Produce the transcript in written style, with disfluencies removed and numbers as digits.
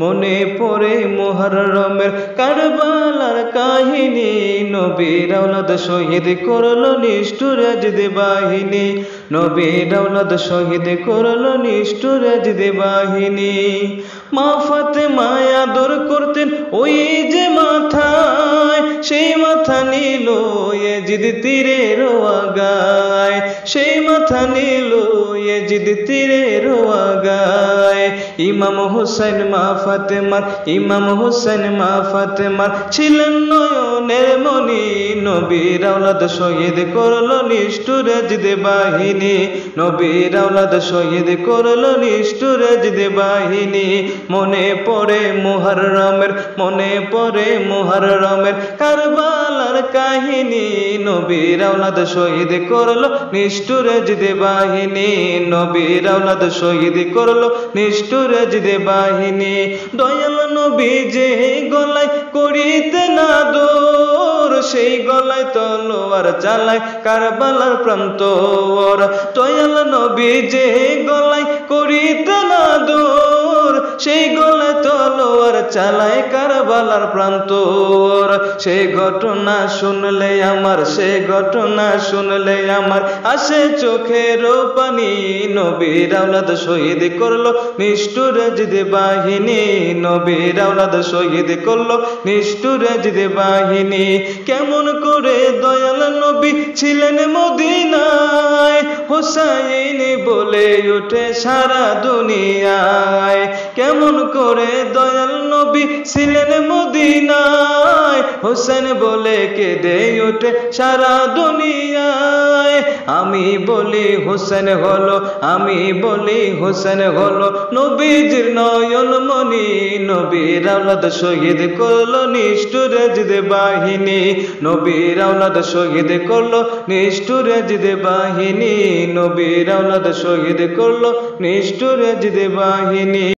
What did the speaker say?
মনে পড়ে মুহররমের কারবালার কাহিনী, নবীর আওলাদ শহীদ করলো নিষ্ঠুর ইয়াজিদ বাহিনী, নবীর আওলাদ শহীদ করলো নিষ্ঠুর ইয়াজিদ বাহিনী। মা ফাতেমা আদর করতেন ওই যে মাথায়, সেই মাথা নিল ইয়াজিদ তীরের আগায়, সেই মাথা নিল ইয়াজিদ তীরের আগায়। ইমাম হোসেন মা ফাতেমার, ইমাম হোসেন মা ফাতেমার ছিলেন নয়নের মনি, নবীর আওলাদ শহীদ করলো নিষ্ঠুর ইয়াজিদ বাহিনী, নবীর আওলাদ শহীদ করলো নিষ্ঠুর ইয়াজিদ বাহিনী। মনে পড়ে মুহররমের, মনে পড়ে মুহররমের কারবালার কাহিনী, নবীর আওলাদ শহীদ করলো নিষ্ঠুর ইয়াজিদ বাহিনী, নবীর আওলাদ শহীদ করলো নিষ্ঠুর ইয়াজিদ বাহিনী। দয়াল নবী যে গলায় করিতেন আদর, সেই গলায় তলোয়ার চালায় কারবালার প্রান্তর। দয়াল নবী যে গলায় করিতেন আদর, সেই গলায় তলোয়ার চালায় কারবালার প্রান্তর। সেই ঘটনা শুনলে আমার, সেই ঘটনা শুনলে আমার আসে চোখের পানি, নবীর আওলাদ শহীদ করলো নিষ্ঠুর ইয়াজিদ বাহিনী, নবীর আওলাদ শহীদ করলো নিষ্ঠুর ইয়াজিদ বাহিনী। কেমন করে দয়াল নবী ছিলেন মদিনায়, হোসাইন বলে ওঠে সারা দুনিয়ায়। কেমন করে দয়াল নবী ছিলেন মদিনায়, হোসেন বলে কেঁদে ওঠে সারা দুনিয়ায়। আমি বলি হোসেন হলো, আমি বলি হোসেন হলো নবীজির নয়ন মনি, নবীর আওলাদ শহীদ করলো নিষ্ঠুর ইয়াজিদ বাহিনী, নবীর আওলাদ শহীদ করলো নিষ্ঠুর ইয়াজিদ বাহিনী, নবীর আওলাদ শহীদ করলো নিষ্ঠুর ইয়াজিদ বাহিনী।